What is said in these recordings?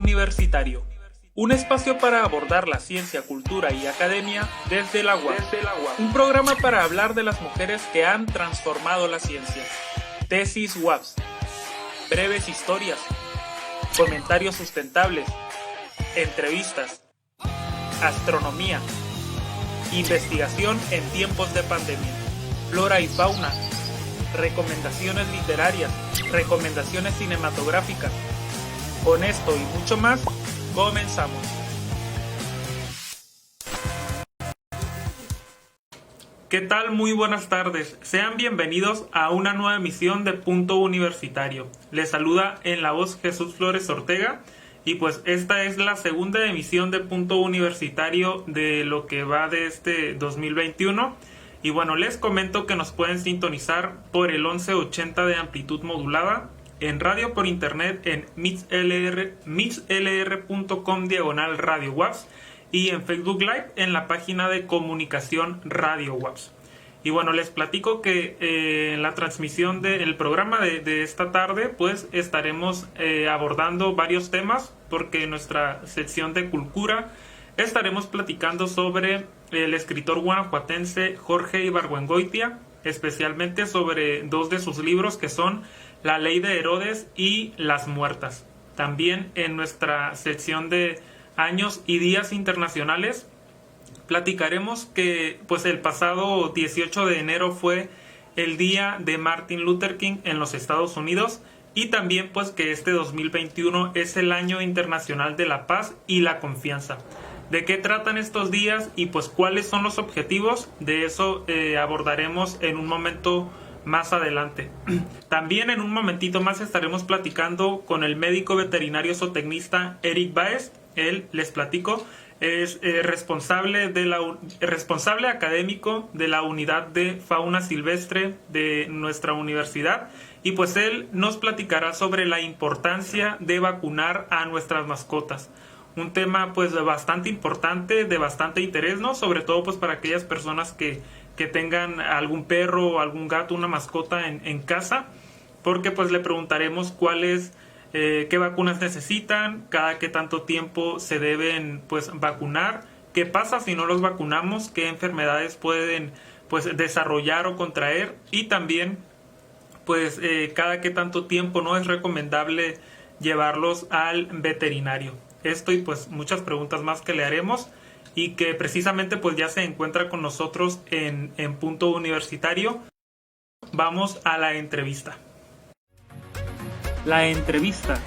Universitario, un espacio para abordar la ciencia, cultura y academia desde la UAP. Un programa para hablar de las mujeres que han transformado la ciencia. Tesis UAPs, breves historias, comentarios sustentables, entrevistas, astronomía, investigación en tiempos de pandemia, flora y fauna, recomendaciones literarias, recomendaciones cinematográficas. Con esto y mucho más, comenzamos. ¿Qué tal? Muy buenas tardes. Sean bienvenidos a una nueva emisión de Punto Universitario. Les saluda en la voz Jesús Flores Ortega y pues esta es la segunda emisión de Punto Universitario de lo que va de este 2021. Y bueno, les comento que nos pueden sintonizar por el 1180 de amplitud modulada, en radio por internet en mixlr.com/Radio UAPs y en Facebook Live en la página de comunicación Radio UAPs. Y bueno, les platico que en la transmisión del programa de esta tarde pues estaremos abordando varios temas, porque en nuestra sección de Cultura estaremos platicando sobre el escritor guanajuatense Jorge Ibargüengoitia, especialmente sobre dos de sus libros que son La Ley de Herodes y Las Muertas. También en nuestra sección de Años y Días Internacionales platicaremos que pues el pasado 18 de enero fue el día de Martin Luther King en los Estados Unidos, y también pues que este 2021 es el Año Internacional de la Paz y la Confianza. ¿De qué tratan estos días y pues cuáles son los objetivos? De eso abordaremos en un momento más adelante. También en un momentito más estaremos platicando con el médico veterinario zootecnista Eric Báez. Él, les platico, es responsable académico de la unidad de fauna silvestre de nuestra universidad, y pues él nos platicará sobre la importancia de vacunar a nuestras mascotas. Un tema pues bastante importante, de bastante interés, ¿no? Sobre todo pues para aquellas personas que tengan algún perro o algún gato, una mascota en casa, porque pues le preguntaremos cuáles, qué vacunas necesitan, cada qué tanto tiempo se deben pues vacunar, qué pasa si no los vacunamos, qué enfermedades pueden pues desarrollar o contraer, y también pues cada qué tanto tiempo no es recomendable llevarlos al veterinario. Esto y pues muchas preguntas más que le haremos, y que precisamente pues ya se encuentra con nosotros en Punto Universitario. Vamos a la entrevista. La entrevista.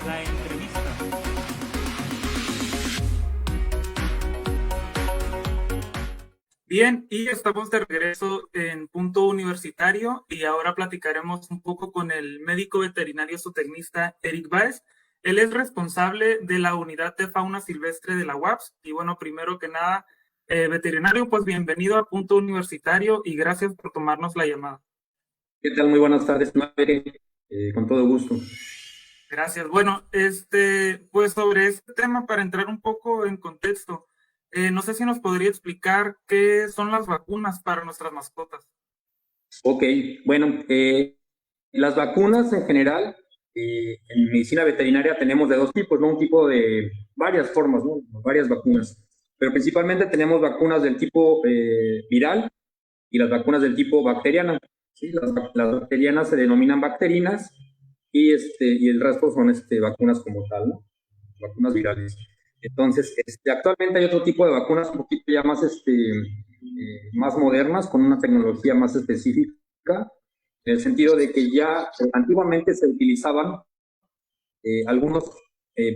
Bien, y estamos de regreso en Punto Universitario, y ahora platicaremos un poco con el médico veterinario zootecnista Eric Báez. Él es responsable de la unidad de fauna silvestre de la UAPs. Y bueno, primero que nada, veterinario, pues bienvenido a Punto Universitario y gracias por tomarnos la llamada. ¿Qué tal? Muy buenas tardes, Maverick. Con todo gusto. Gracias. Bueno, pues sobre este tema, para entrar un poco en contexto, no sé si nos podría explicar qué son las vacunas para nuestras mascotas. Ok, bueno, las vacunas en general, en medicina veterinaria tenemos de dos tipos, ¿no? Un tipo de varias formas, ¿no? Varias vacunas, pero principalmente tenemos vacunas del tipo viral y las vacunas del tipo bacteriana. ¿Sí? Las bacterianas se denominan bacterinas y el resto son vacunas como tal, ¿no? Vacunas virales. Entonces, actualmente hay otro tipo de vacunas un poquito ya más, más modernas, con una tecnología más específica, en el sentido de que ya antiguamente se utilizaban algunos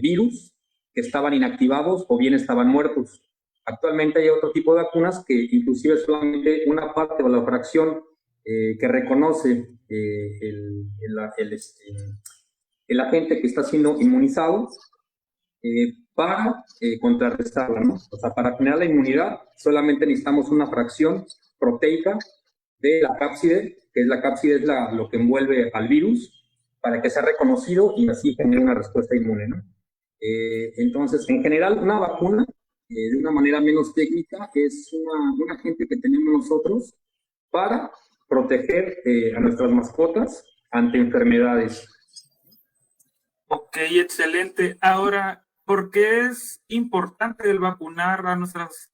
virus que estaban inactivados o bien estaban muertos. Actualmente hay otro tipo de vacunas que inclusive solamente una parte o la fracción que reconoce el agente que está siendo inmunizado para contrarrestarla, ¿no? O sea, para generar la inmunidad solamente necesitamos una fracción proteica de la cápside, que es la cápside, es lo que envuelve al virus, para que sea reconocido y así genere una respuesta inmune, ¿no? Entonces, en general, una vacuna, de una manera menos técnica, es un agente que tenemos nosotros para proteger a nuestras mascotas ante enfermedades. Ok, excelente. Ahora, ¿por qué es importante el vacunar a nuestras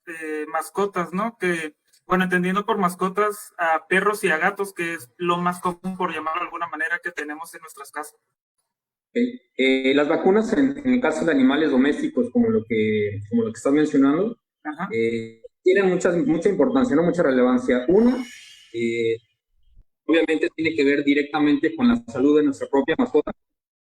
mascotas, ¿no? Que, bueno, entendiendo por mascotas a perros y a gatos, que es lo más común, por llamarlo de alguna manera, que tenemos en nuestras casas. Las vacunas en el caso de animales domésticos, como lo que estás mencionando, tienen mucha importancia, ¿no? Mucha relevancia. Una, obviamente tiene que ver directamente con la salud de nuestra propia mascota.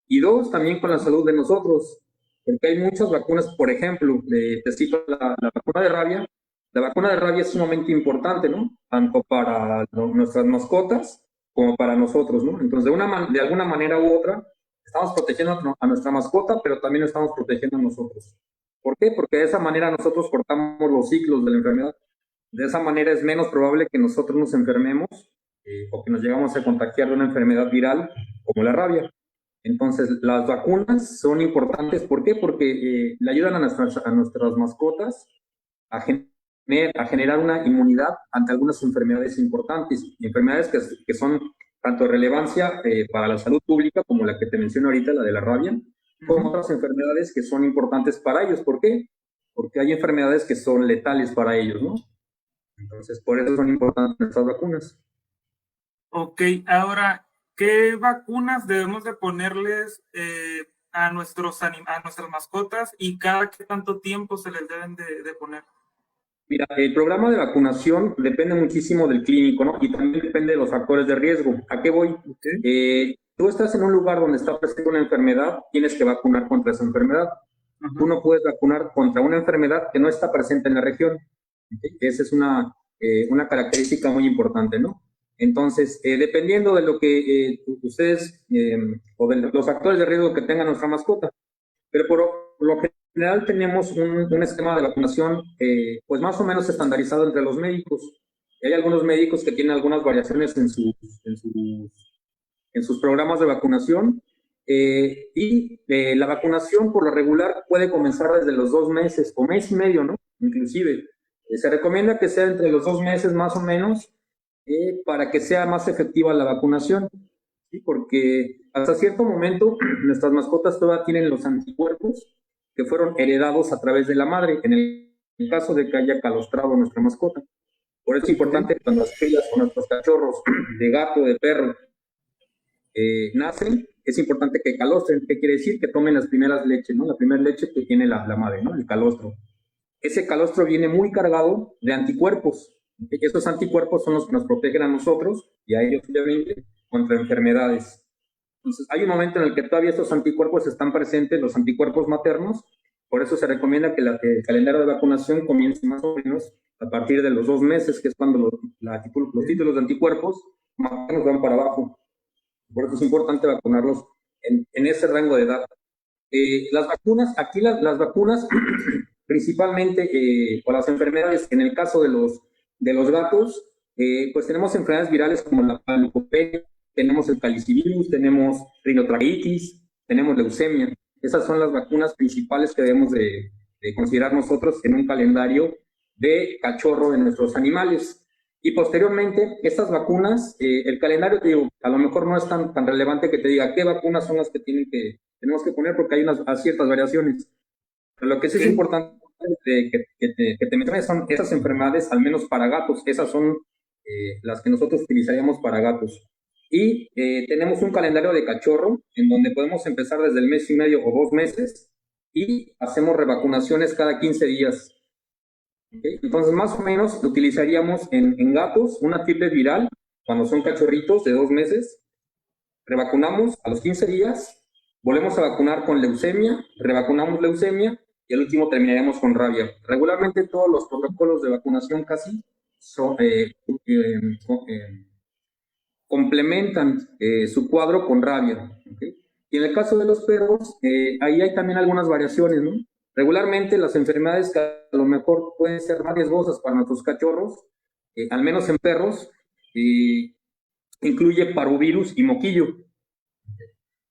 Y dos, también con la salud de nosotros, porque hay muchas vacunas, por ejemplo, te cito la vacuna de rabia. La vacuna de rabia es sumamente importante, ¿no? Tanto para nuestras mascotas como para nosotros, ¿no? Entonces, de alguna manera u otra, estamos protegiendo a nuestra mascota, pero también nos estamos protegiendo a nosotros. ¿Por qué? Porque de esa manera nosotros cortamos los ciclos de la enfermedad. De esa manera es menos probable que nosotros nos enfermemos o que nos llegamos a contagiar de una enfermedad viral como la rabia. Entonces, las vacunas son importantes. ¿Por qué? Porque le ayudan a nuestras mascotas a, a generar una inmunidad ante algunas enfermedades importantes, enfermedades que son tanto de relevancia para la salud pública, como la que te menciono ahorita, la de la rabia, como otras enfermedades que son importantes para ellos. ¿Por qué? Porque hay enfermedades que son letales para ellos, ¿no? Entonces, por eso son importantes nuestras vacunas. Ok, ahora, ¿qué vacunas debemos de ponerles a nuestras mascotas y cada qué tanto tiempo se les deben de poner? Mira, el programa de vacunación depende muchísimo del clínico, ¿no? Y también depende de los factores de riesgo. ¿A qué voy? Tú estás en un lugar donde está presente una enfermedad, tienes que vacunar contra esa enfermedad. Tú no puedes vacunar contra una enfermedad que no está presente en la región. Esa es una característica muy importante, ¿no? Entonces, dependiendo de lo que ustedes o de los factores de riesgo que tenga nuestra mascota, pero por lo general tenemos un esquema de vacunación pues más o menos estandarizado entre los médicos. Y hay algunos médicos que tienen algunas variaciones en sus programas de vacunación la vacunación por lo regular puede comenzar desde los 2 meses o mes y medio, ¿no? Inclusive. Se recomienda que sea entre los 2 meses más o menos para que sea más efectiva la vacunación, ¿sí? Porque hasta cierto momento nuestras mascotas todavía tienen los anticuerpos que fueron heredados a través de la madre, en el caso de que haya calostrado nuestra mascota. Por eso es importante cuando las crías o nuestros cachorros de gato, de perro, nacen, es importante que calostren. ¿Qué quiere decir? Que tomen las primeras leches, ¿no? La primera leche que tiene la madre, ¿no? El calostro. Ese calostro viene muy cargado de anticuerpos. Esos anticuerpos son los que nos protegen a nosotros y a ellos, obviamente, contra enfermedades. Entonces, hay un momento en el que todavía estos anticuerpos están presentes, los anticuerpos maternos. Por eso se recomienda que el calendario de vacunación comience más o menos a partir de los 2 meses, que es cuando los títulos de anticuerpos maternos van para abajo. Por eso es importante vacunarlos en ese rango de edad. Las vacunas, aquí las vacunas, principalmente por las enfermedades, en el caso de los gatos, pues tenemos enfermedades virales como la panleucopenia, tenemos el calicivirus, tenemos rinotraqueitis, tenemos leucemia. Esas son las vacunas principales que debemos de considerar nosotros en un calendario de cachorro de nuestros animales. Y posteriormente, estas vacunas, el calendario, te digo, a lo mejor no es tan relevante que te diga qué vacunas son las que tenemos que poner, porque hay ciertas variaciones. Pero lo que sí es importante que te menciones son esas enfermedades, al menos para gatos. Esas son las que nosotros utilizaríamos para gatos. Y tenemos un calendario de cachorro en donde podemos empezar desde el mes y medio o 2 meses y hacemos revacunaciones cada 15 días. ¿Okay? Entonces, más o menos utilizaríamos en gatos una triple viral cuando son cachorritos de 2 meses. Revacunamos a los 15 días, volvemos a vacunar con leucemia, revacunamos leucemia y al último terminaremos con rabia. Regularmente todos los protocolos de vacunación casi complementan su cuadro con rabia. ¿Okay? Y en el caso de los perros, ahí hay también algunas variaciones, ¿no? Regularmente las enfermedades que a lo mejor pueden ser más riesgosas para nuestros cachorros, al menos en perros, incluye parvovirus y moquillo.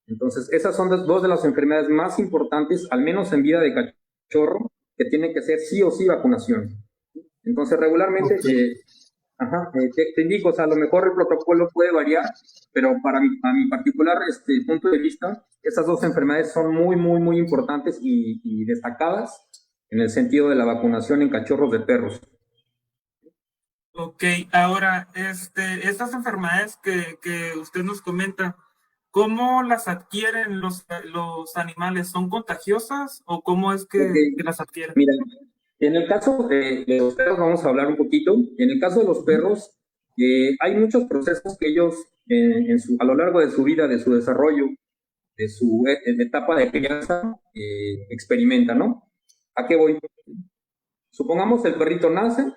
Entonces, esas son dos de las enfermedades más importantes, al menos en vida de cachorro, que tiene que ser sí o sí vacunación. Entonces, regularmente Ajá, te indico, o sea, a lo mejor el protocolo puede variar, pero a mi particular punto de vista, estas dos enfermedades son muy, muy, muy importantes y destacadas en el sentido de la vacunación en cachorros de perros. Ok, ahora, estas enfermedades que usted nos comenta, ¿cómo las adquieren los animales? ¿Son contagiosas o cómo es Porque, que las adquieren? mira, en el caso de los perros vamos a hablar un poquito. En el caso de los perros, hay muchos procesos que ellos a lo largo de su vida, de su desarrollo, de su etapa de crianza, experimentan, ¿no? ¿A qué voy? Supongamos el perrito nace, Ujú.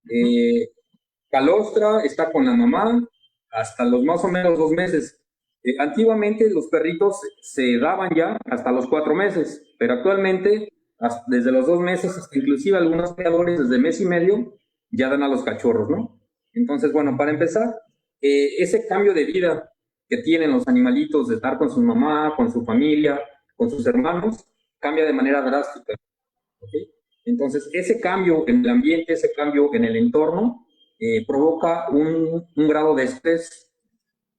eh, calostra, está con la mamá hasta los más o menos 2 meses. Antiguamente los perritos se daban ya hasta los 4 meses, pero actualmente desde los 2 meses, hasta inclusive algunos criadores desde mes y medio ya dan a los cachorros, ¿no? Entonces, bueno, para empezar, ese cambio de vida que tienen los animalitos de estar con su mamá, con su familia, con sus hermanos, cambia de manera drástica. ¿Okay? Entonces, ese cambio en el ambiente, ese cambio en el entorno, provoca un grado de estrés.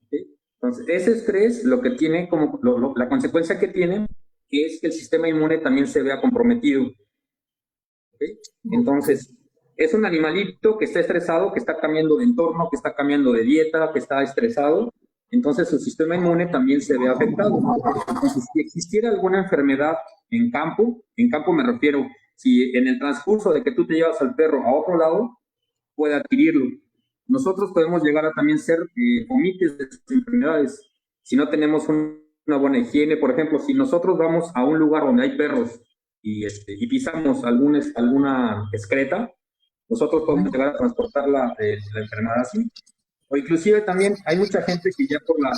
¿Okay? Entonces, ese estrés lo que tiene como la consecuencia que tiene es que el sistema inmune también se vea comprometido. ¿Okay? Entonces, es un animalito que está estresado, que está cambiando de entorno, que está cambiando de dieta, que está estresado. Entonces, su sistema inmune también se ve afectado. Entonces, si existiera alguna enfermedad en campo me refiero, si en el transcurso de que tú te llevas al perro a otro lado, puede adquirirlo. Nosotros podemos llegar a también ser omites de estas enfermedades si no tenemos una buena higiene. Por ejemplo, si nosotros vamos a un lugar donde hay perros y pisamos alguna excreta, nosotros podemos llegar a transportar la enfermedad así. O inclusive también hay mucha gente que ya por la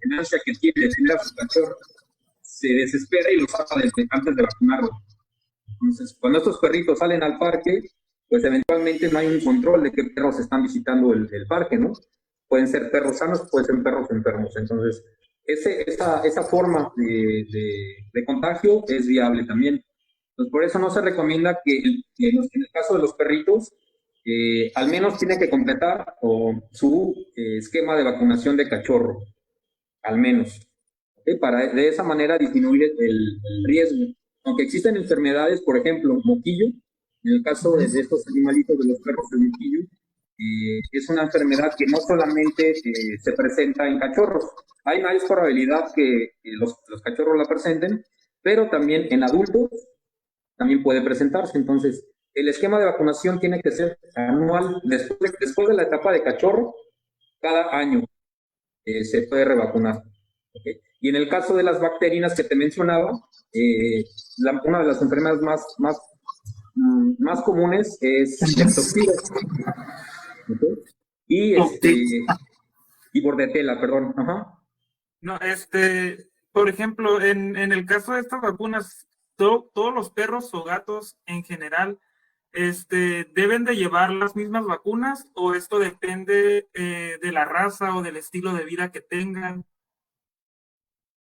tenancia que tiene de tener a su cachorro, se desespera y lo saca antes de vacunarlo. Entonces, cuando estos perritos salen al parque, pues eventualmente no hay un control de qué perros están visitando el parque, ¿no? Pueden ser perros sanos, pueden ser perros enfermos. Entonces, esa forma de contagio es viable también. Entonces, por eso no se recomienda que en el caso de los perritos, al menos tiene que completar su esquema de vacunación de cachorro, al menos. ¿Ok? Para de esa manera disminuir el riesgo. Aunque existen enfermedades, por ejemplo, moquillo, en el caso de estos animalitos de los perros de moquillo, es una enfermedad que no solamente se presenta en cachorros, hay más probabilidad que los cachorros la presenten, pero también en adultos también puede presentarse. Entonces, el esquema de vacunación tiene que ser anual, después de la etapa de cachorro, cada año se puede revacunar. ¿Okay? Y en el caso de las bacterinas que te mencionaba, una de las enfermedades más comunes es leptospiras. ¿Okay? Y, Ok. y bordetela, perdón. Ajá. No, por ejemplo, en el caso de estas vacunas, todos los perros o gatos en general, ¿deben de llevar las mismas vacunas o esto depende de la raza o del estilo de vida que tengan?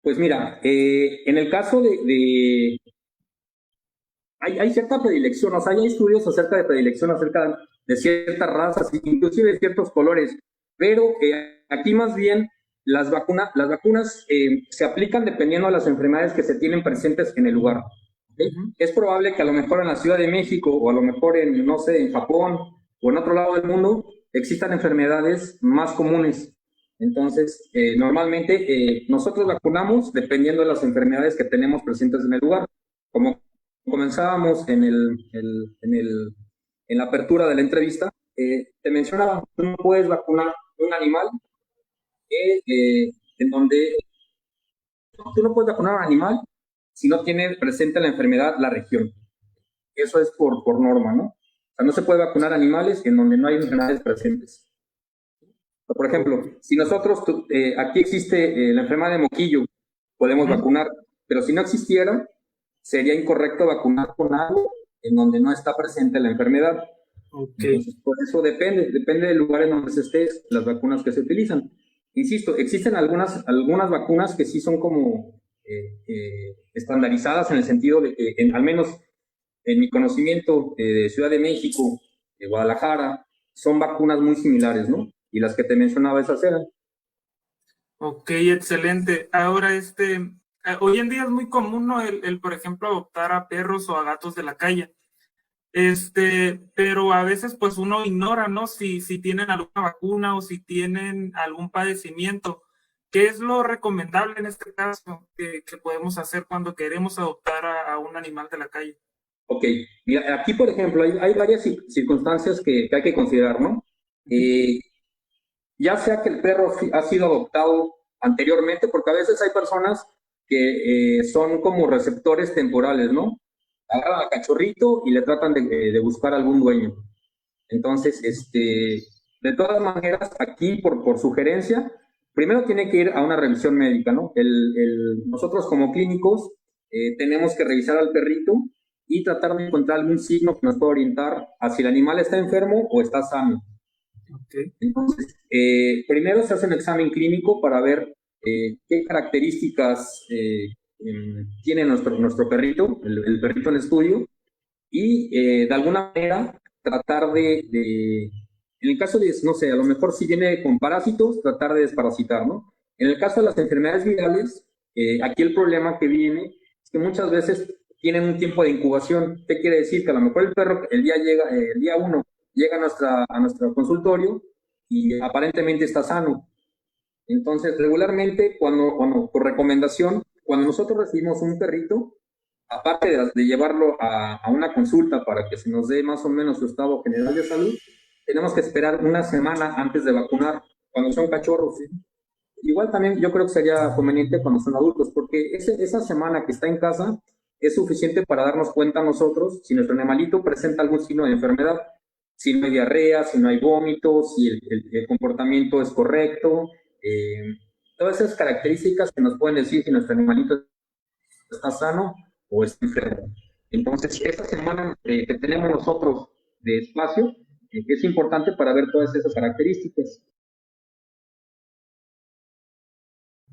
Pues mira, en el caso hay cierta predilección, o sea, hay estudios acerca de predilección, acerca de ciertas razas, inclusive de ciertos colores, pero aquí más bien las vacunas se aplican dependiendo de las enfermedades que se tienen presentes en el lugar. ¿Okay? Es probable que a lo mejor en la Ciudad de México o a lo mejor en, no sé, en Japón o en otro lado del mundo existan enfermedades más comunes. Entonces, normalmente nosotros vacunamos dependiendo de las enfermedades que tenemos presentes en el lugar. Como comenzábamos en la apertura de la entrevista, te mencionaba, tú no puedes vacunar un animal en donde tú no puedes vacunar a un animal si no tiene presente la enfermedad la región. Eso es por norma, ¿no? O sea, no se puede vacunar animales en donde no hay enfermedades presentes. Por ejemplo, si nosotros, aquí existe la enfermedad de moquillo, podemos Ujú. vacunar, pero si no existiera, sería incorrecto vacunar con algo en donde no está presente la enfermedad. Ok. Entonces, por eso depende del lugar en donde se esté, las vacunas que se utilizan. Insisto, existen algunas vacunas que sí son como estandarizadas en el sentido de que, al menos en mi conocimiento de Ciudad de México Guadalajara, son vacunas muy similares, ¿no? Y las que te mencionaba esas eran. Ok, excelente. Ahora, hoy en día es muy común, ¿no? Por ejemplo, adoptar a perros o a gatos de la calle. Pero a veces pues uno ignora, ¿no? Si tienen alguna vacuna o si tienen algún padecimiento. ¿Qué es lo recomendable en este caso que podemos hacer cuando queremos adoptar a un animal de la calle? Ok, mira, aquí por ejemplo hay varias circunstancias que hay que considerar, ¿no? Eh, ya sea que el perro ha sido adoptado anteriormente, porque a veces hay personas que son como receptores temporales, ¿no? Agarran al cachorrito y le tratan de buscar algún dueño. Entonces, de todas maneras, aquí por sugerencia, primero tiene que ir a una revisión médica, ¿no? Nosotros como clínicos tenemos que revisar al perrito y tratar de encontrar algún signo que nos pueda orientar a si el animal está enfermo o está sano. Okay. Entonces, primero se hace un examen clínico para ver qué características tiene nuestro perrito, el perrito en estudio, y de alguna manera tratar en el caso de, no sé, a lo mejor si viene con parásitos, tratar de desparasitar, ¿no? En el caso de las enfermedades virales, aquí el problema que viene es que muchas veces tienen un tiempo de incubación. ¿Qué quiere decir? Que a lo mejor el perro el día uno llega a nuestro consultorio y aparentemente está sano. Entonces, regularmente, por recomendación, cuando nosotros recibimos un perrito, aparte de llevarlo a una consulta para que se nos dé más o menos su estado general de salud, tenemos que esperar una semana antes de vacunar cuando son cachorros. ¿Sí? Igual también yo creo que sería conveniente cuando son adultos, porque esa semana que está en casa es suficiente para darnos cuenta nosotros si nuestro animalito presenta algún signo de enfermedad, si no hay diarrea, si no hay vómitos, si el comportamiento es correcto, eh, todas esas características que nos pueden decir si nuestro animalito está sano o está enfermo. Entonces, esta semana que tenemos nosotros de espacio es importante para ver todas esas características.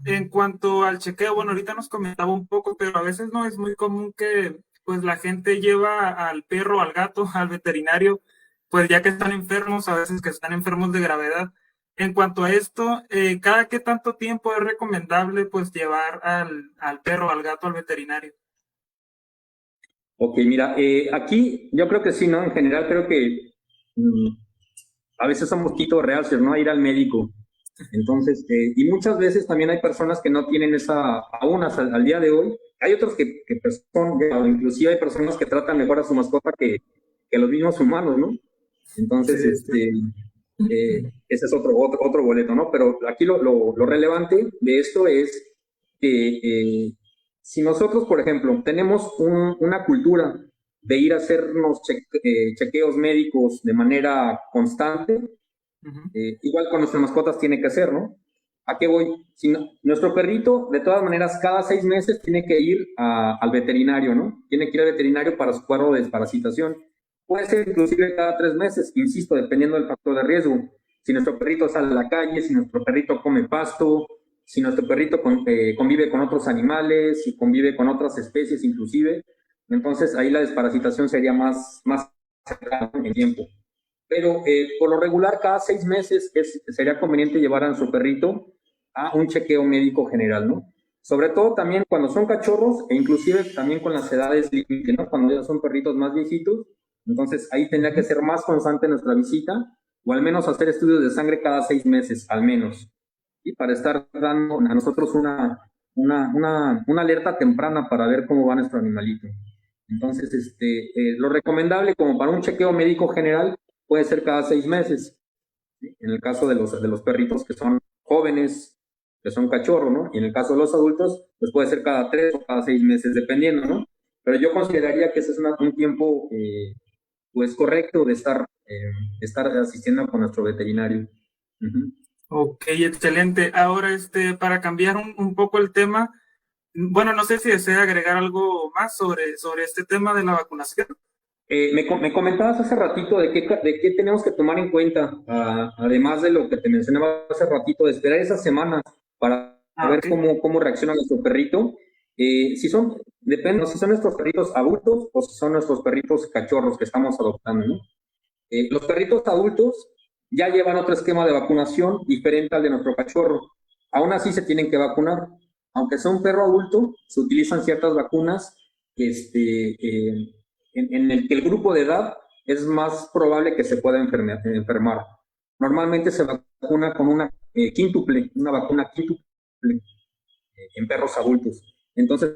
En cuanto al chequeo, bueno, ahorita nos comentaba un poco, pero a veces no es muy común que pues la gente lleva al perro, al gato, al veterinario, pues ya que están enfermos, a veces que están enfermos de gravedad. En cuanto a esto, ¿cada qué tanto tiempo es recomendable pues llevar al perro, al gato, al veterinario? Ok, mira, aquí yo creo que sí, ¿no? En general creo que a veces somos un poquito reacios, ¿no? A ir al médico. Entonces, y muchas veces también hay personas que no tienen aún hasta al día de hoy. Hay otros que pues, inclusive hay personas que tratan mejor a su mascota que los mismos humanos, ¿no? Entonces, Sí. ese es otro boleto, ¿no? Pero aquí lo relevante de esto es que si nosotros, por ejemplo, tenemos una cultura de ir a hacernos chequeos médicos de manera constante, igual con nuestras mascotas tiene que ser, ¿no? ¿A qué voy? Si nuestro perrito, de todas maneras, cada 6 meses tiene que ir al veterinario, ¿no? Tiene que ir al veterinario para su cuadro de desparasitación. Puede ser inclusive cada 3 meses, insisto, dependiendo del factor de riesgo. Si nuestro perrito sale a la calle, si nuestro perrito come pasto, si nuestro perrito convive con otros animales, si convive con otras especies inclusive, entonces ahí la desparasitación sería más cercana en tiempo. Pero por lo regular, cada 6 meses sería conveniente llevar a nuestro perrito a un chequeo médico general, ¿no? Sobre todo también cuando son cachorros e inclusive también con las edades límite, ¿no? Cuando ya son perritos más viejitos, entonces ahí tendría que ser más constante nuestra visita o al menos hacer estudios de sangre cada 6 meses, al menos, y para estar dando a nosotros una alerta temprana para ver cómo va nuestro animalito. Entonces, lo recomendable como para un chequeo médico general puede ser cada 6 meses. ¿Sí? En el caso de los perritos que son jóvenes, que son cachorros, ¿no? Y en el caso de los adultos, pues puede ser cada 3 o cada 6 meses, dependiendo, ¿no? Pero yo consideraría que ese es un tiempo, pues, correcto de estar asistiendo con nuestro veterinario. Uh-huh. Ok, excelente. Ahora, para cambiar un poco el tema, bueno, no sé si desea agregar algo más sobre este tema de la vacunación. Me comentabas hace ratito de qué tenemos que tomar en cuenta, además de lo que te mencionaba hace ratito, de esperar esa semana para ver Ok. cómo reacciona nuestro perrito. Depende, ¿no? Si son nuestros perritos adultos o si son nuestros perritos cachorros que estamos adoptando, ¿no? Los perritos adultos ya llevan otro esquema de vacunación diferente al de nuestro cachorro. Aún así se tienen que vacunar. Aunque sea un perro adulto, se utilizan ciertas vacunas en el que el grupo de edad es más probable que se pueda enfermar. Normalmente se vacuna con una vacuna quíntuple en perros adultos. Entonces,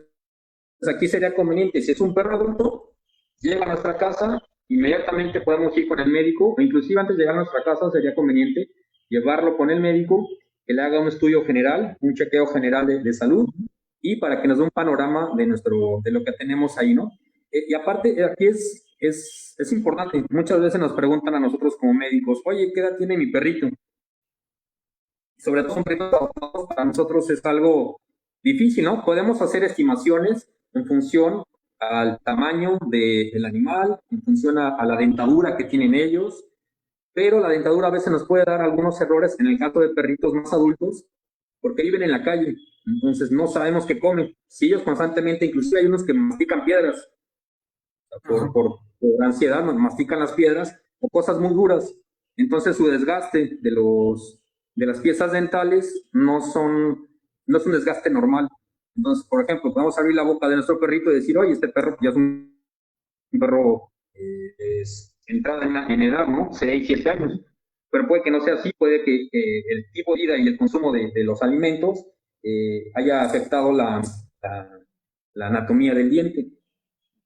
aquí sería conveniente, si es un perro adulto, llega a nuestra casa, inmediatamente podemos ir con el médico, o inclusive antes de llegar a nuestra casa sería conveniente llevarlo con el médico, que le haga un estudio general, un chequeo general de salud, y para que nos dé un panorama de lo que tenemos ahí, ¿no? Y aparte, aquí es importante, muchas veces nos preguntan a nosotros como médicos, oye, ¿qué edad tiene mi perrito? Sobre todo un perrito para nosotros es algo difícil, ¿no? Podemos hacer estimaciones en función al tamaño del animal, en función a la dentadura que tienen ellos, pero la dentadura a veces nos puede dar algunos errores en el caso de perritos más adultos, porque viven en la calle, entonces no sabemos qué comen. Si ellos constantemente, inclusive hay unos que mastican piedras, por ansiedad, mastican las piedras o cosas muy duras, entonces su desgaste de las piezas dentales no es un desgaste normal. Entonces, por ejemplo, podemos abrir la boca de nuestro perrito y decir, oye, este perro ya es un perro entrada en edad, ¿no? 6, 7 años. Pero puede que no sea así, puede que el tipo de vida y el consumo de los alimentos haya afectado la anatomía del diente.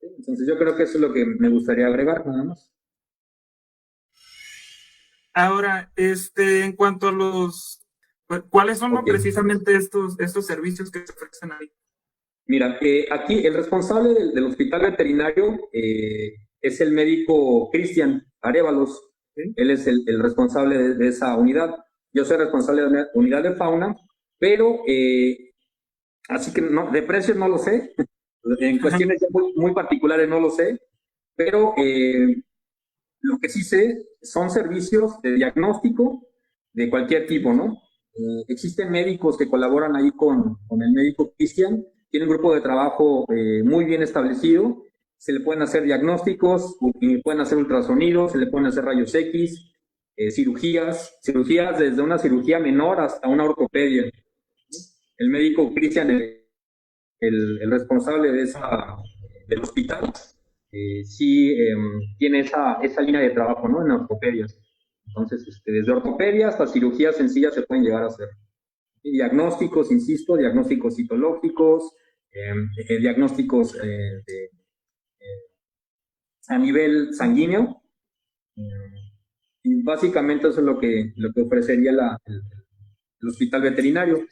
Entonces, yo creo que eso es lo que me gustaría agregar, nada más. Ahora, en cuanto a ¿cuáles son precisamente estos servicios que se ofrecen ahí? Mira, aquí el responsable del hospital veterinario es el médico Cristian Arévalos. ¿Sí? Él es el responsable de esa unidad. Yo soy responsable de la unidad de fauna, pero así que no, de precios no lo sé. En cuestiones muy particulares no lo sé, pero lo que sí sé son servicios de diagnóstico de cualquier tipo, ¿no? Existen médicos que colaboran ahí con el médico Cristian, tiene un grupo de trabajo muy bien establecido, se le pueden hacer diagnósticos, pueden hacer ultrasonidos, se le pueden hacer rayos X, cirugías desde una cirugía menor hasta una ortopedia. El médico Cristian, el responsable del hospital, sí tiene esa línea de trabajo, ¿no? En ortopedias. Entonces, desde ortopedia hasta cirugías sencillas se pueden llegar a hacer. Y diagnósticos, insisto, diagnósticos citológicos, diagnósticos a nivel sanguíneo. Y básicamente eso es lo que ofrecería el hospital veterinario.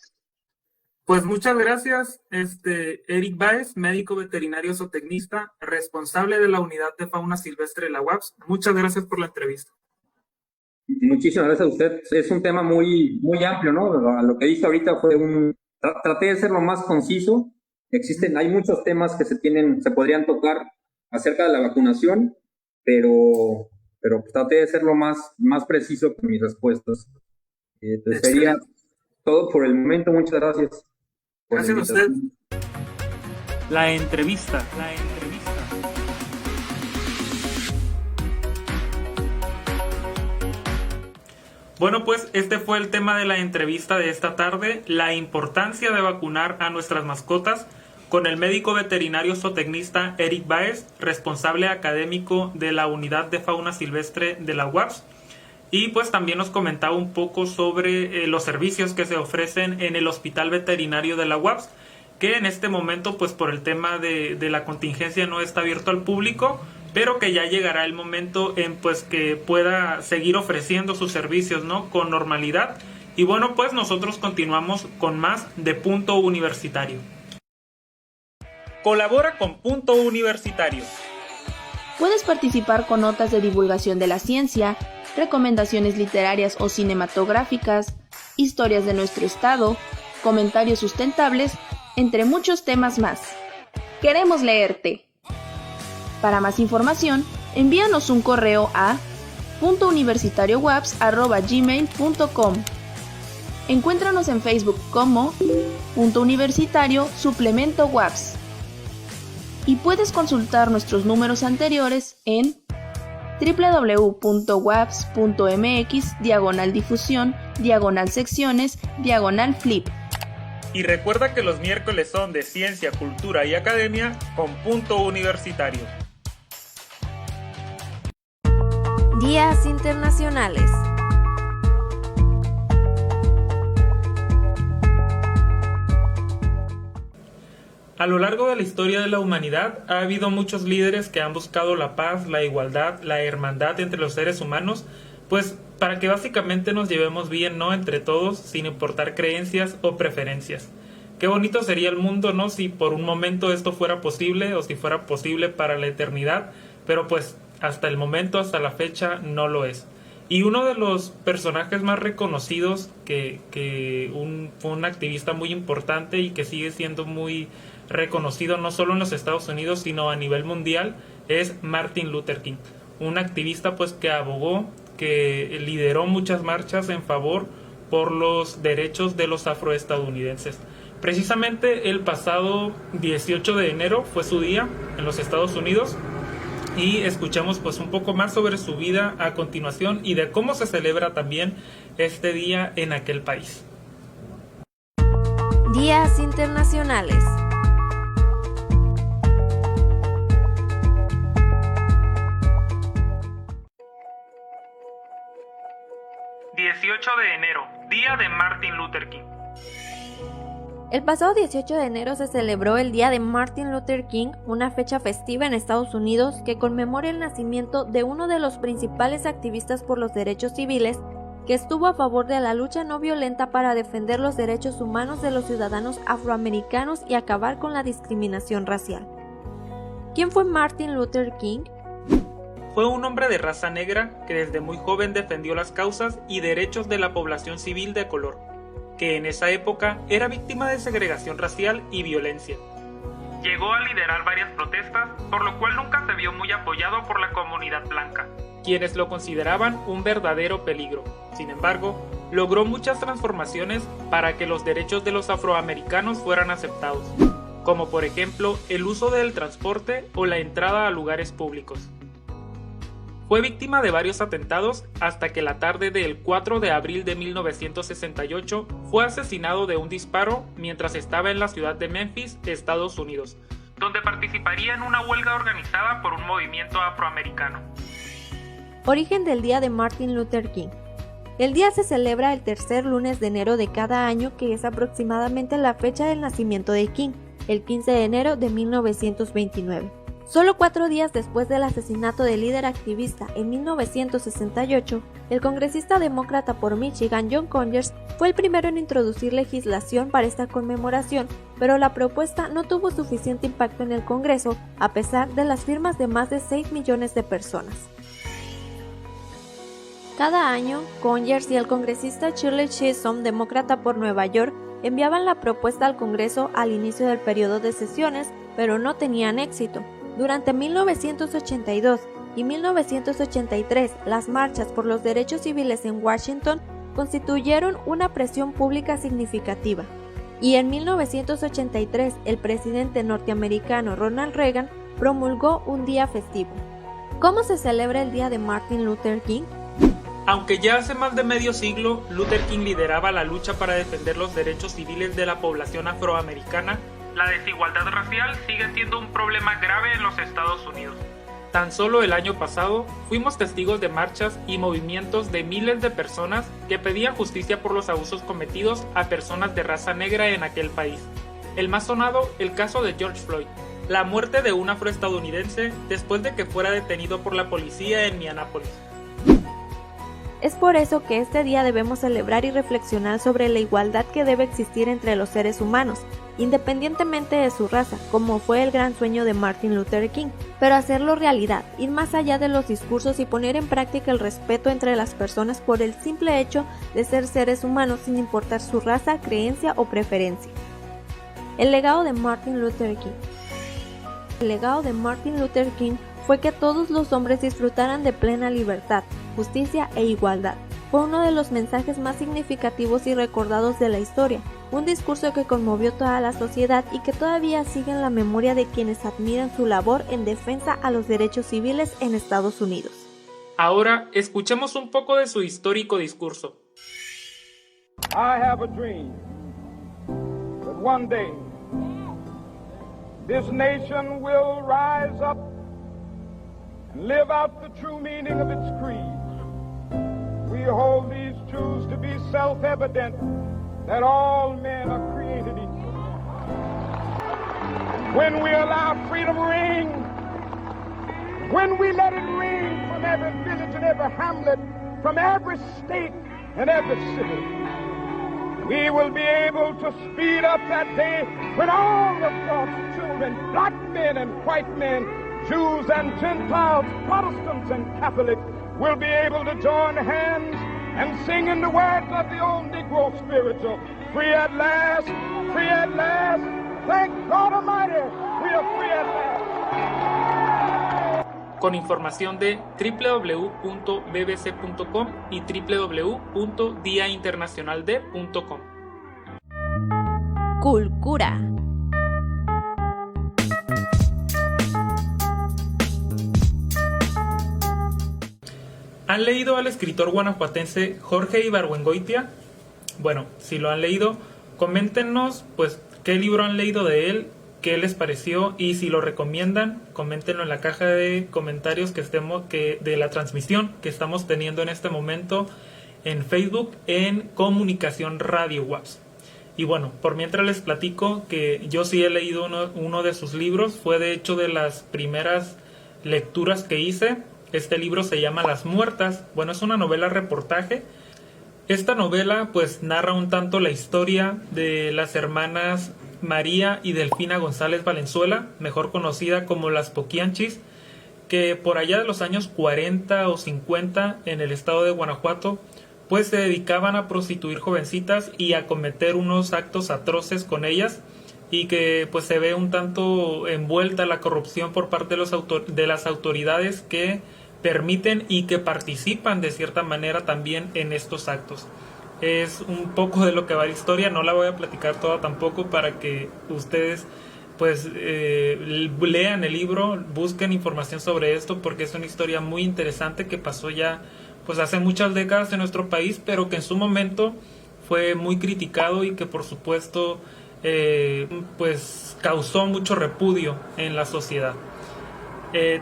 Pues muchas gracias, Eric Báez, médico veterinario zootecnista, responsable de la unidad de fauna silvestre de la UAPS. Muchas gracias por la entrevista. Muchísimas gracias a usted. Es un tema muy, muy amplio, ¿no? A lo que dije ahorita traté de ser lo más conciso. Hay muchos temas que se podrían tocar acerca de la vacunación, pero traté de ser lo más preciso con mis respuestas. Sería todo por el momento. Muchas gracias. Gracias a usted. La entrevista. Bueno, pues este fue el tema de la entrevista de esta tarde, la importancia de vacunar a nuestras mascotas, con el médico veterinario zootecnista Eric Báez, responsable académico de la unidad de fauna silvestre de la UAPS. Y pues también nos comentaba un poco sobre los servicios que se ofrecen en el hospital veterinario de la UAPS, que en este momento pues por el tema de la contingencia no está abierto al público, pero que ya llegará el momento en pues que pueda seguir ofreciendo sus servicios, ¿no? Con normalidad. Y bueno, pues nosotros continuamos con más de Punto Universitario. Colabora con Punto Universitario. Puedes participar con notas de divulgación de la ciencia, recomendaciones literarias o cinematográficas, historias de nuestro estado, comentarios sustentables, entre muchos temas más. ¡Queremos leerte! Para más información, envíanos un correo a puntouniversitariowapс@gmail.com. Encuéntranos en Facebook como Punto Universitario Suplemento WAPS. Y puedes consultar nuestros números anteriores en www.waps.mx/difusión/secciones/flip. Y recuerda que los miércoles son de ciencia, cultura y academia con punto universitario. Días internacionales. A lo largo de la historia de la humanidad ha habido muchos líderes que han buscado la paz, la igualdad, la hermandad entre los seres humanos, pues para que básicamente nos llevemos bien, ¿no?, entre todos, sin importar creencias o preferencias. Qué bonito sería el mundo, ¿no?, si por un momento esto fuera posible o si fuera posible para la eternidad, pero pues hasta el momento, hasta la fecha, no lo es. Y uno de los personajes más reconocidos fue un activista muy importante y que sigue siendo muy reconocido no solo en los Estados Unidos sino a nivel mundial es Martin Luther King, un activista pues que abogó, que lideró muchas marchas en favor por los derechos de los afroestadounidenses. Precisamente el pasado 18 de enero fue su día en los Estados Unidos y escuchamos pues un poco más sobre su vida a continuación y de cómo se celebra también este día en aquel país. Días internacionales. De enero, Día de Martin Luther King. El pasado 18 de enero se celebró el Día de Martin Luther King, una fecha festiva en Estados Unidos que conmemora el nacimiento de uno de los principales activistas por los derechos civiles que estuvo a favor de la lucha no violenta para defender los derechos humanos de los ciudadanos afroamericanos y acabar con la discriminación racial. ¿Quién fue Martin Luther King? Fue un hombre de raza negra que desde muy joven defendió las causas y derechos de la población civil de color, que en esa época era víctima de segregación racial y violencia. Llegó a liderar varias protestas, por lo cual nunca se vio muy apoyado por la comunidad blanca, quienes lo consideraban un verdadero peligro. Sin embargo, logró muchas transformaciones para que los derechos de los afroamericanos fueran aceptados, como por ejemplo el uso del transporte o la entrada a lugares públicos. Fue víctima de varios atentados hasta que la tarde del 4 de abril de 1968 fue asesinado de un disparo mientras estaba en la ciudad de Memphis, Estados Unidos, donde participaría en una huelga organizada por un movimiento afroamericano. Origen del Día de Martin Luther King. El día se celebra el tercer lunes de enero de cada año, que es aproximadamente la fecha del nacimiento de King, el 15 de enero de 1929. Solo 4 días después del asesinato del líder activista en 1968, el congresista demócrata por Michigan John Conyers fue el primero en introducir legislación para esta conmemoración, pero la propuesta no tuvo suficiente impacto en el Congreso a pesar de las firmas de más de 6 millones de personas. Cada año, Conyers y el congresista Shirley Chisholm, demócrata por Nueva York, enviaban la propuesta al Congreso al inicio del periodo de sesiones, pero no tenían éxito. Durante 1982 y 1983, las marchas por los derechos civiles en Washington constituyeron una presión pública significativa. Y en 1983, el presidente norteamericano Ronald Reagan promulgó un día festivo. ¿Cómo se celebra el Día de Martin Luther King? Aunque ya hace más de medio siglo, Luther King lideraba la lucha para defender los derechos civiles de la población afroamericana, la desigualdad racial sigue siendo un problema grave en los Estados Unidos. Tan solo el año pasado fuimos testigos de marchas y movimientos de miles de personas que pedían justicia por los abusos cometidos a personas de raza negra en aquel país. El más sonado, el caso de George Floyd, la muerte de un afroestadounidense después de que fuera detenido por la policía en Minneapolis. Es por eso que este día debemos celebrar y reflexionar sobre la igualdad que debe existir entre los seres humanos, independientemente de su raza, como fue el gran sueño de Martin Luther King, pero hacerlo realidad, ir más allá de los discursos y poner en práctica el respeto entre las personas por el simple hecho de ser seres humanos sin importar su raza, creencia o preferencia. El legado de Martin Luther King. El legado de Martin Luther King fue que todos los hombres disfrutaran de plena libertad, justicia e igualdad. Fue uno de los mensajes más significativos y recordados de la historia, un discurso que conmovió toda la sociedad y que todavía sigue en la memoria de quienes admiran su labor en defensa a los derechos civiles en Estados Unidos. Ahora escuchemos un poco de su histórico discurso. I have a dream that one day this nation will rise up and live out the true meaning of its creed. We hold these truths to be self-evident, that all men are created equal. When we allow freedom ring, when we let it ring from every village and every hamlet, from every state and every city, we will be able to speed up that day when all of God's children, black men and white men, Jews and Gentiles, Protestants and Catholics, will be able to join hands and sing in the words of the old Negro spiritual, free at last, thank God Almighty, we are free at last. Con información de www.bbc.com y www.diainternacionalde.com. Cultura. ¿Han leído al escritor guanajuatense Jorge Ibargüengoitia? Bueno, si lo han leído, coméntenos pues qué libro han leído de él, qué les pareció, y si lo recomiendan, coméntenlo en la caja de comentarios de la transmisión que estamos teniendo en este momento en Facebook en Comunicación Radio WAPS. Y bueno, por mientras les platico que yo sí he leído uno de sus libros, fue de hecho de las primeras lecturas que hice. Este libro se llama Las Muertas. Bueno, es una novela reportaje. Esta novela pues narra un tanto la historia de las hermanas María y Delfina González Valenzuela, mejor conocida como las Poquianchis, que por allá de los años 40 o 50 en el estado de Guanajuato pues se dedicaban a prostituir jovencitas y a cometer unos actos atroces con ellas, y que pues se ve un tanto envuelta la corrupción por parte de las autoridades que permiten y que participan de cierta manera también en estos actos. Es un poco de lo que va la historia, no la voy a platicar toda tampoco para que ustedes pues lean el libro, busquen información sobre esto, porque es una historia muy interesante que pasó ya pues hace muchas décadas en nuestro país, pero que en su momento fue muy criticado y que por supuesto pues causó mucho repudio en la sociedad.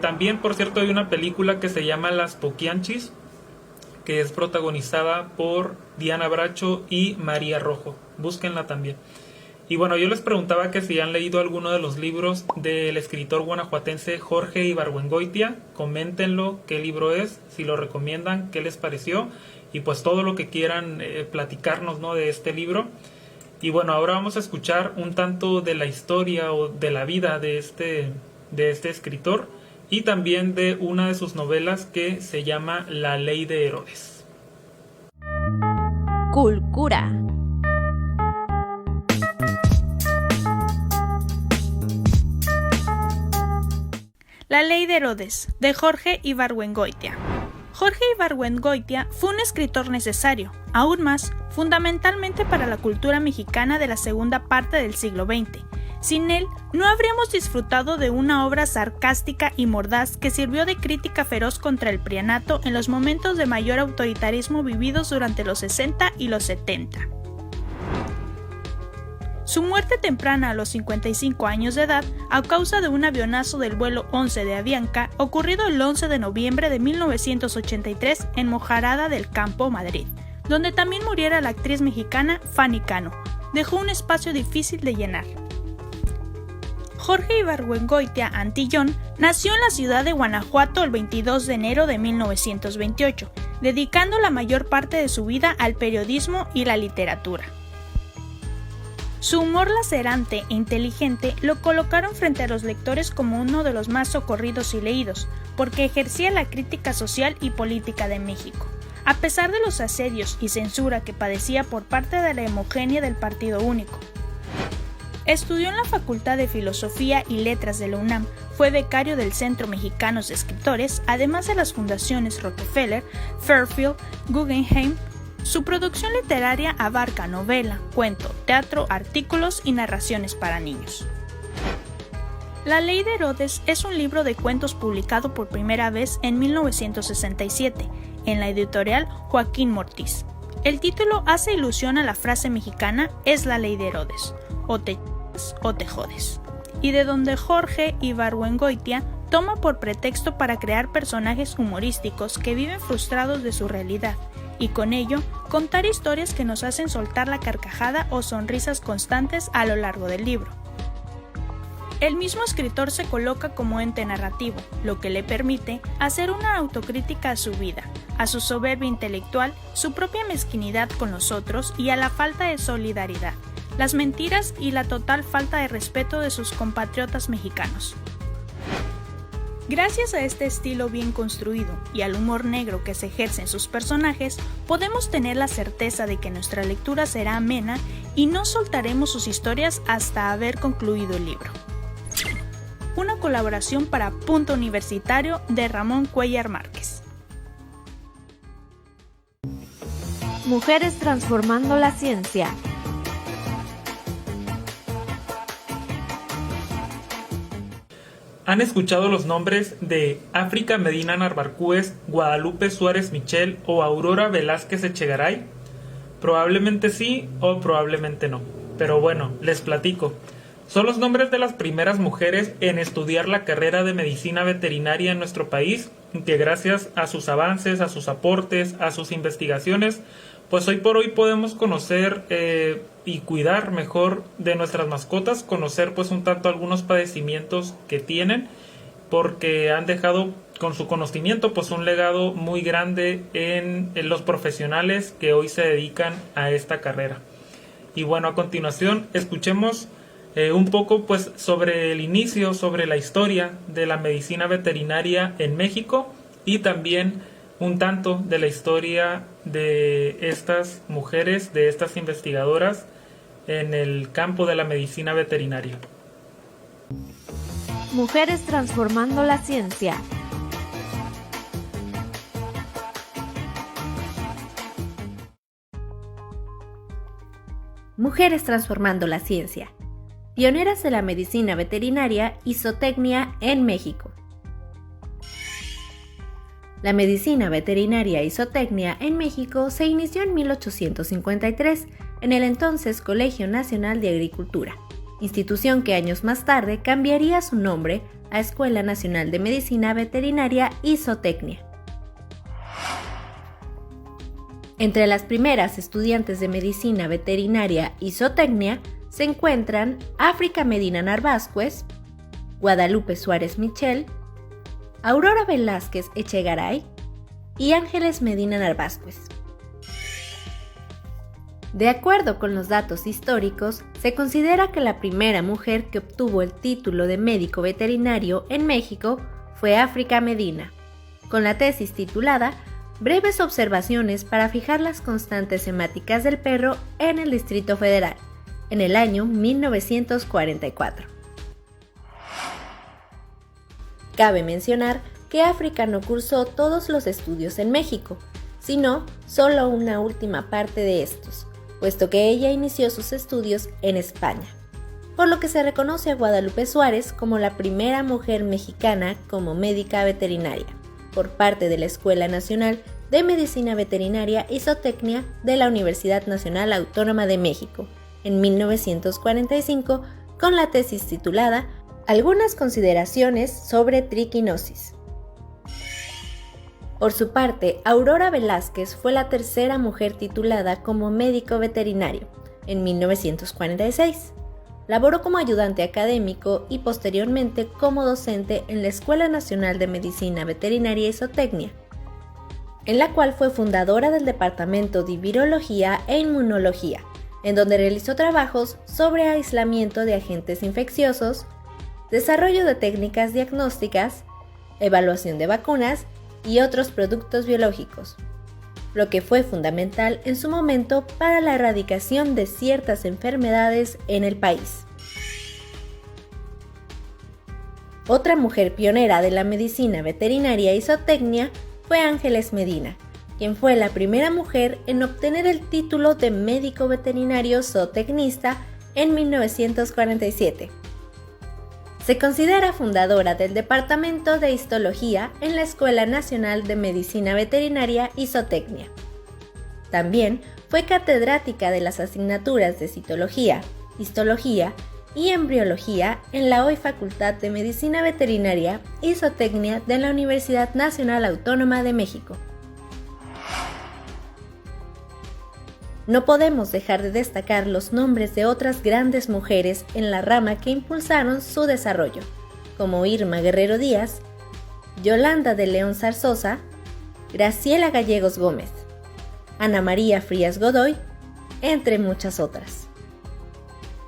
También, por cierto, hay una película que se llama Las Poquianchis, que es protagonizada por Diana Bracho y María Rojo. Búsquenla también. Y bueno, yo les preguntaba que si han leído alguno de los libros del escritor guanajuatense Jorge Ibargüengoitia. Coméntenlo qué libro es, si lo recomiendan, qué les pareció, y pues todo lo que quieran platicarnos, ¿no?, de este libro. Y bueno, ahora vamos a escuchar un tanto de la historia o de la vida de este escritor, y también de una de sus novelas que se llama La Ley de Herodes. Cultura. La Ley de Herodes, de Jorge Ibargüengoitia. Jorge Ibargüengoitia fue un escritor necesario, aún más, fundamentalmente para la cultura mexicana de la segunda parte del siglo XX. Sin él, no habríamos disfrutado de una obra sarcástica y mordaz que sirvió de crítica feroz contra el prianato en los momentos de mayor autoritarismo vividos durante los 60 y los 70. Su muerte temprana a los 55 años de edad, a causa de un avionazo del vuelo 11 de Avianca, ocurrido el 11 de noviembre de 1983 en Mojarada del Campo, Madrid, donde también muriera la actriz mexicana Fanny Cano, dejó un espacio difícil de llenar. Jorge Ibargüengoitia Antillón nació en la ciudad de Guanajuato el 22 de enero de 1928, dedicando la mayor parte de su vida al periodismo y la literatura. Su humor lacerante e inteligente lo colocaron frente a los lectores como uno de los más socorridos y leídos, porque ejercía la crítica social y política de México, a pesar de los asedios y censura que padecía por parte de la homogénea del Partido Único. Estudió en la Facultad de Filosofía y Letras de la UNAM, fue becario del Centro Mexicano de Escritores, además de las fundaciones Rockefeller, Fairfield, Guggenheim. Su producción literaria abarca novela, cuento, teatro, artículos y narraciones para niños. La Ley de Herodes es un libro de cuentos publicado por primera vez en 1967 en la editorial Joaquín Mortiz. El título hace ilusión a la frase mexicana "es la ley de Herodes", o te ch***s o te jodes, y de donde Jorge Ibargüengoitia toma por pretexto para crear personajes humorísticos que viven frustrados de su realidad, y con ello contar historias que nos hacen soltar la carcajada o sonrisas constantes a lo largo del libro. El mismo escritor se coloca como ente narrativo, lo que le permite hacer una autocrítica a su vida, a su soberbia intelectual, su propia mezquinidad con los otros y a la falta de solidaridad, las mentiras y la total falta de respeto de sus compatriotas mexicanos. Gracias a este estilo bien construido y al humor negro que se ejerce en sus personajes, podemos tener la certeza de que nuestra lectura será amena y no soltaremos sus historias hasta haber concluido el libro. Una colaboración para Punto Universitario de Ramón Cuellar Márquez. Mujeres transformando la ciencia. ¿Han escuchado los nombres de África Medina Narváez, Guadalupe Suárez Michel o Aurora Velázquez Echegaray? Probablemente sí o probablemente no. Pero bueno, les platico. Son los nombres de las primeras mujeres en estudiar la carrera de medicina veterinaria en nuestro país, que gracias a sus avances, a sus aportes, a sus investigaciones, pues hoy por hoy podemos conocer y cuidar mejor de nuestras mascotas, conocer pues un tanto algunos padecimientos que tienen, porque han dejado con su conocimiento pues un legado muy grande en los profesionales que hoy se dedican a esta carrera. Y bueno, a continuación escuchemos un poco pues sobre el inicio, sobre la historia de la medicina veterinaria en México y también un tanto de la historia de estas mujeres, de estas investigadoras en el campo de la medicina veterinaria. Mujeres transformando la ciencia. Mujeres transformando la ciencia. Pioneras de la medicina veterinaria y zootecnia en México. La medicina veterinaria y zootecnia en México se inició en 1853 en el entonces Colegio Nacional de Agricultura, institución que años más tarde cambiaría su nombre a Escuela Nacional de Medicina Veterinaria y Zootecnia. Entre las primeras estudiantes de medicina veterinaria y zootecnia se encuentran África Medina Narváez, Guadalupe Suárez Michel, Aurora Velázquez Echegaray y Ángeles Medina Narváez. De acuerdo con los datos históricos, se considera que la primera mujer que obtuvo el título de médico veterinario en México fue África Medina, con la tesis titulada Breves observaciones para fijar las constantes semáticas del perro en el Distrito Federal, en el año 1944. Cabe mencionar que África no cursó todos los estudios en México, sino solo una última parte de estos, puesto que ella inició sus estudios en España, por lo que se reconoce a Guadalupe Suárez como la primera mujer mexicana como médica veterinaria, por parte de la Escuela Nacional de Medicina Veterinaria y Zootecnia de la Universidad Nacional Autónoma de México, en 1945, con la tesis titulada Algunas consideraciones sobre triquinosis. Por su parte, Aurora Velázquez fue la tercera mujer titulada como médico veterinario, en 1946. Laboró como ayudante académico y posteriormente como docente en la Escuela Nacional de Medicina Veterinaria y Zootecnia, en la cual fue fundadora del Departamento de Virología e Inmunología, en donde realizó trabajos sobre aislamiento de agentes infecciosos, desarrollo de técnicas diagnósticas, evaluación de vacunas y otros productos biológicos, lo que fue fundamental en su momento para la erradicación de ciertas enfermedades en el país. Otra mujer pionera de la medicina veterinaria y zootecnia fue Ángeles Medina, quien fue la primera mujer en obtener el título de médico veterinario zootecnista en 1947. Se considera fundadora del Departamento de Histología en la Escuela Nacional de Medicina Veterinaria y Zootecnia. También fue catedrática de las asignaturas de Citología, Histología y Embriología en la hoy Facultad de Medicina Veterinaria y Zootecnia de la Universidad Nacional Autónoma de México. No podemos dejar de destacar los nombres de otras grandes mujeres en la rama que impulsaron su desarrollo, como Irma Guerrero Díaz, Yolanda de León Zarzosa, Graciela Gallegos Gómez, Ana María Frías Godoy, entre muchas otras.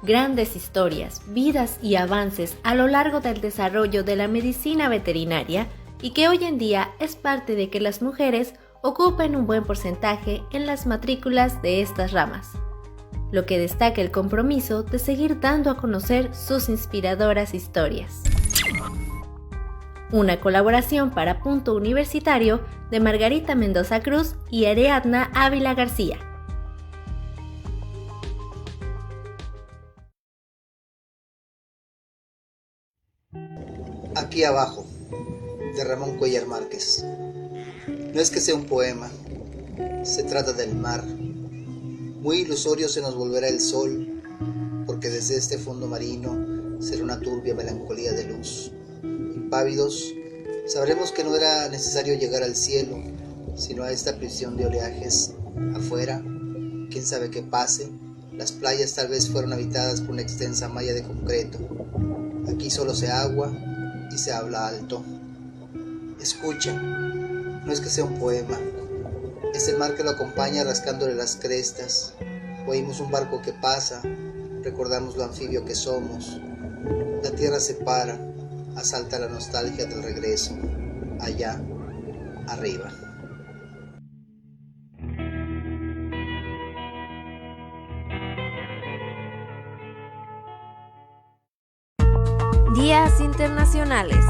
Grandes historias, vidas y avances a lo largo del desarrollo de la medicina veterinaria y que hoy en día es parte de que las mujeres ocupen un buen porcentaje en las matrículas de estas ramas, lo que destaca el compromiso de seguir dando a conocer sus inspiradoras historias. Una colaboración para Punto Universitario de Margarita Mendoza Cruz y Ariadna Ávila García. Aquí abajo, de Ramón Cuéllar Márquez. No es que sea un poema, se trata del mar. Muy ilusorio se nos volverá el sol, porque desde este fondo marino será una turbia melancolía de luz. Impávidos, sabremos que no era necesario llegar al cielo, sino a esta prisión de oleajes. Afuera, quién sabe qué pase, las playas tal vez fueron habitadas por una extensa malla de concreto. Aquí solo se agua y se habla alto. Escucha, no es que sea un poema, es el mar que lo acompaña rascándole las crestas. Oímos un barco que pasa, recordamos lo anfibio que somos. La tierra se para, asalta la nostalgia del regreso, allá, arriba. Días internacionales.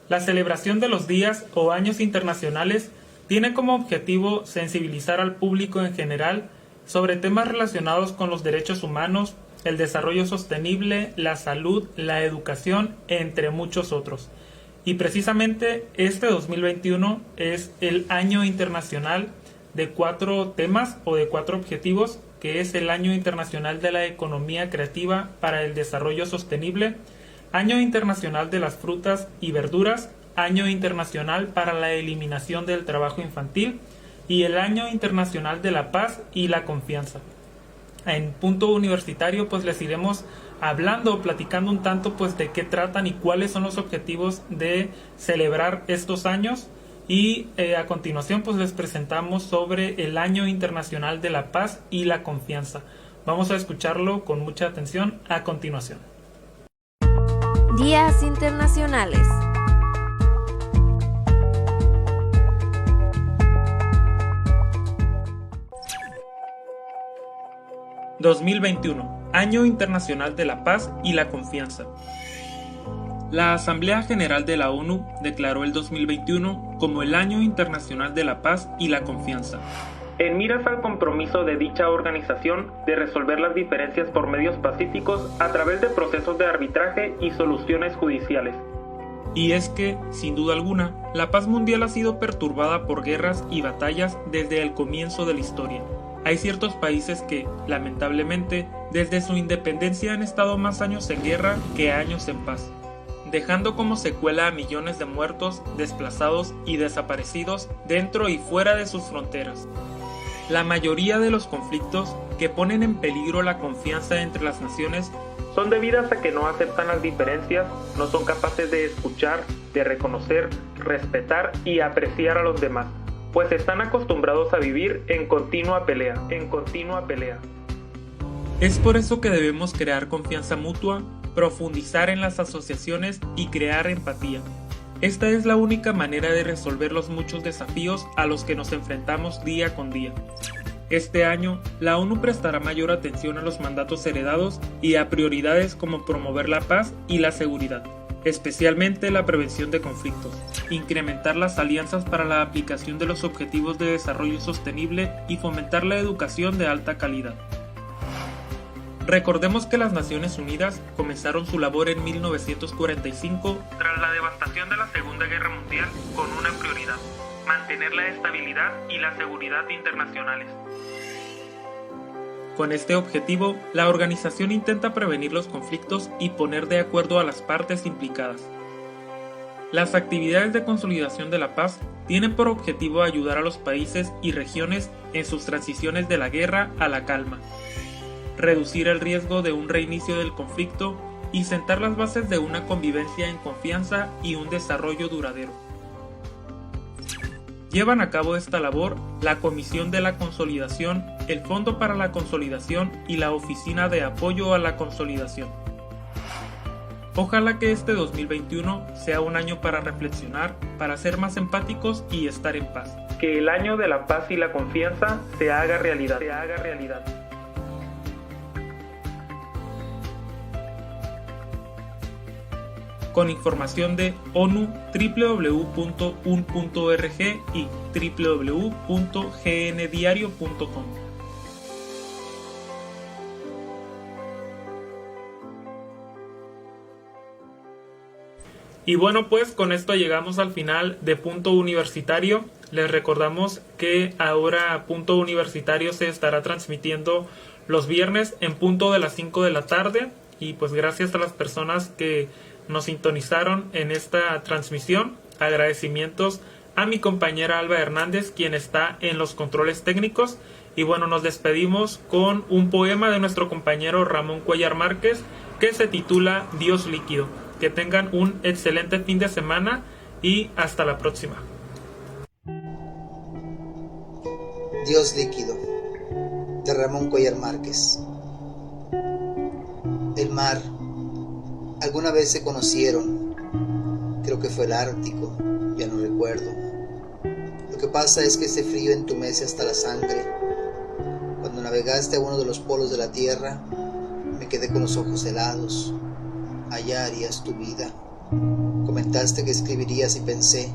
La celebración de los días o años internacionales tiene como objetivo sensibilizar al público en general sobre temas relacionados con los derechos humanos, el desarrollo sostenible, la salud, la educación, entre muchos otros. Y precisamente este 2021 es el año internacional de 4 temas o de 4 objetivos, que es el Año Internacional de la Economía Creativa para el Desarrollo Sostenible, Año Internacional de las Frutas y Verduras, Año Internacional para la Eliminación del Trabajo Infantil y el Año Internacional de la Paz y la Confianza. En Punto Universitario pues les iremos hablando, platicando un tanto pues de qué tratan y cuáles son los objetivos de celebrar estos años, y a continuación pues les presentamos sobre el Año Internacional de la Paz y la Confianza. Vamos a escucharlo con mucha atención a continuación. Días internacionales. ...2021... Año Internacional de la Paz y la Confianza. La Asamblea General de la ONU declaró el 2021 como el Año Internacional de la Paz y la Confianza, en miras al compromiso de dicha organización de resolver las diferencias por medios pacíficos a través de procesos de arbitraje y soluciones judiciales. Y es que, sin duda alguna, la paz mundial ha sido perturbada por guerras y batallas desde el comienzo de la historia. Hay ciertos países que, lamentablemente, desde su independencia han estado más años en guerra que años en paz, dejando como secuela a millones de muertos, desplazados y desaparecidos dentro y fuera de sus fronteras. La mayoría de los conflictos que ponen en peligro la confianza entre las naciones son debidas a que no aceptan las diferencias, no son capaces de escuchar, de reconocer, respetar y apreciar a los demás, pues están acostumbrados a vivir en continua pelea. Es por eso que debemos crear confianza mutua, profundizar en las asociaciones y crear empatía. Esta es la única manera de resolver los muchos desafíos a los que nos enfrentamos día con día. Este año, la ONU prestará mayor atención a los mandatos heredados y a prioridades como promover la paz y la seguridad. especialmente la prevención de conflictos, incrementar las alianzas para la aplicación de los objetivos de desarrollo sostenible y fomentar la educación de alta calidad. Recordemos que las Naciones Unidas comenzaron su labor en 1945 tras la devastación de la Segunda Guerra Mundial con una prioridad: mantener la estabilidad y la seguridad internacionales. Con este objetivo, la organización intenta prevenir los conflictos y poner de acuerdo a las partes implicadas. Las actividades de consolidación de la paz tienen por objetivo ayudar a los países y regiones en sus transiciones de la guerra a la calma, reducir el riesgo de un reinicio del conflicto y sentar las bases de una convivencia en confianza y un desarrollo duradero. Llevan a cabo esta labor la Comisión de la Consolidación, el Fondo para la Consolidación y la Oficina de Apoyo a la Consolidación. Ojalá que este 2021 sea un año para reflexionar, para ser más empáticos y estar en paz. Que el año de la paz y la confianza se haga realidad. Con información de ONU, www.un.org y www.gndiario.com. Y bueno, pues con esto llegamos al final de Punto Universitario. Les recordamos que ahora Punto Universitario se estará transmitiendo los viernes en punto de las 5 de la tarde. Y pues gracias a las personas que nos sintonizaron en esta transmisión. Agradecimientos a mi compañera Alba Hernández, quien está en los controles técnicos. Y bueno, nos despedimos con un poema de nuestro compañero Ramón Cuellar Márquez que se titula Dios líquido. Que tengan un excelente fin de semana y hasta la próxima. Dios líquido, de Ramón Cuellar Márquez. El mar. Alguna vez se conocieron, creo que fue el Ártico, ya no recuerdo. Lo que pasa es que ese frío entumece hasta la sangre. Cuando navegaste a uno de los polos de la tierra, me quedé con los ojos helados. Allá harías tu vida. Comentaste que escribirías y pensé,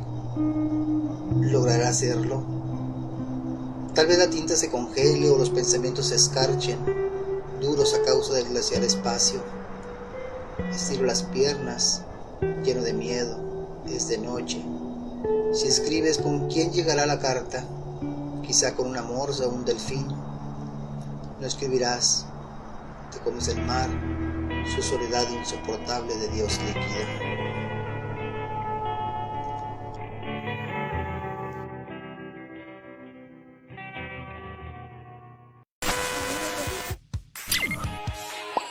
¿logrará hacerlo? Tal vez la tinta se congele o los pensamientos se escarchen, duros a causa del glacial espacio. Estiro las piernas, lleno de miedo, es de noche. Si escribes, ¿con quién llegará la carta? Quizá con una morsa o un delfín. No escribirás, te comes el mar, su soledad insoportable de Dios líquido.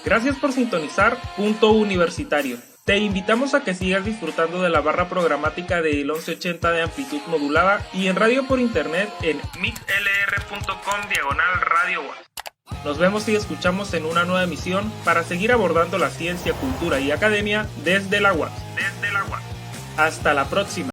Gracias por sintonizar Punto Universitario. Te invitamos a que sigas disfrutando de la barra programática del 1180 de amplitud modulada y en radio por internet en mixlr.com/Radio UAS. Nos vemos y escuchamos en una nueva emisión para seguir abordando la ciencia, cultura y academia desde la UAS. Hasta la próxima.